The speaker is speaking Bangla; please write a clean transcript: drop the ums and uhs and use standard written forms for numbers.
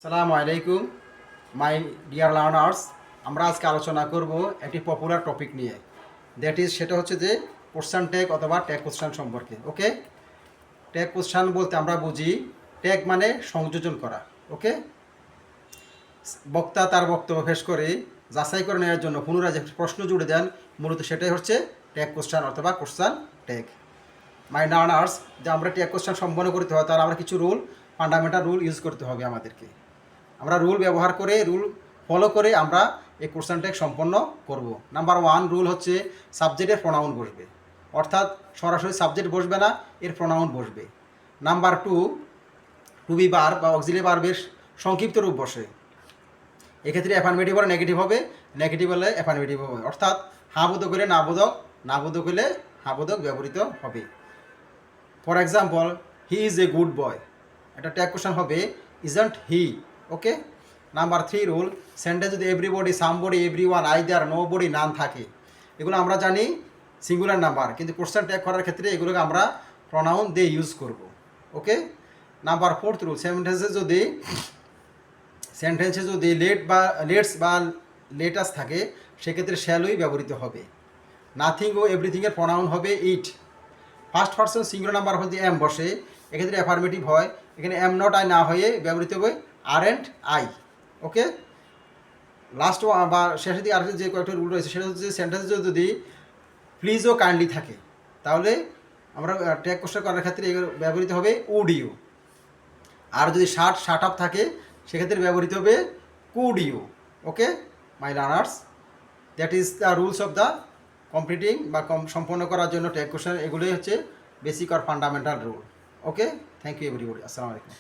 আসসালামু আলাইকুম মাই ডিয়ার লার্নার্স। আমরা আজকে আলোচনা করব একটি পপুলার টপিক নিয়ে, সেটা হচ্ছে যে কোশ্চান ট্যাগ অথবা ট্যাগ কোশ্চান সম্পর্কে। ওকে, ট্যাগ কোশ্চান বলতে আমরা বুঝি ট্যাগ মানে সংযোজন করা। ওকে, বক্তা তার বক্তব্য পেশ করে যাচাই করে নেওয়ার জন্য পুনরায় যে প্রশ্ন জুড়ে দেন, মূলত সেটাই হচ্ছে ট্যাগ কোশ্চান অথবা কোশ্চান ট্যাগ। মাই লার্নার্স, যে আমরা ট্যাগ কোশ্চান সম্পন্ন করতে হয় তার আমরা কিছু ফান্ডামেন্টাল রুল ইউজ করতে হবে আমাদেরকে। আমরা রুল ব্যবহার করে রুল ফলো করে আমরা এই কোশ্চেন ট্যাগ সম্পন্ন করব। নাম্বার 1 রুল হচ্ছে সাবজেক্টের প্রোনাউন বসবে, অর্থাৎ সরাসরি সাবজেক্ট বসবে না, এর প্রোনাউন বসবে। নাম্বার 2 টু বি বার বা অক্সিলারি ভার্বের সংক্ষিপ্ত রূপ বসে, এক্ষেত্রে অ্যাফার্মেটিভ হলে নেগেটিভ হবে, নেগেটিভ হলে অ্যাফার্মেটিভ হবে, অর্থাৎ হ্যাঁ বোধক হলে না বোধক, না বোধক হলে হ্যাঁ বোধক ব্যবহৃত হবে। For example, he is a good boy, এটা ট্যাগ কোশ্চেন হবে isn't he. Okay, number 3 rule, sentence যদি everybody, somebody, everyone, either, nobody, none থাকে, এগুলো আমরা জানি সিঙ্গুলার নাম্বার, কিন্তু কোশ্চেন ট্যাগ করার ক্ষেত্রে এগুলোকে আমরা প্রনাউন দিয়ে ইউজ করব। ওকে, নাম্বার 4 রুল, সেন্টেন্সে যদি লেটস বা লেটাস থাকে সেক্ষেত্রে শ্যালই ব্যবহৃত হবে। নাথিং ও এভরিথিংয়ের প্রনাউন হবে ইট। ফার্স্ট পারসন সিঙ্গুলার নাম্বার যদি এম বসে, এক্ষেত্রে অ্যাফার্মেটিভ হয়, এখানে এম নট আই না হয়ে ব্যবহৃত হবে আর অ্যান্ড আই। ওকে, লাস্ট বা শেষের দিকে আরেকটা যে কয়েকটা রুল রয়েছে সেটা হচ্ছে সেন্টেন্সে যদি প্লিজ ও কাইন্ডলি থাকে তাহলে আমরা ট্যাগ কোশ্চেন করার ক্ষেত্রে ব্যবহৃত হবে উড ইউ। আর যদি শার্ট আপ থাকে সেক্ষেত্রে ব্যবহৃত হবে could you. Okay my learners, that is the rules of the completing বা সম্পন্ন করার জন্য ট্যাগ কোশ্চেন, এগুলোই হচ্ছে বেসিক আর fundamental rule. Okay, thank you everybody, আসসালামু আলাইকুম।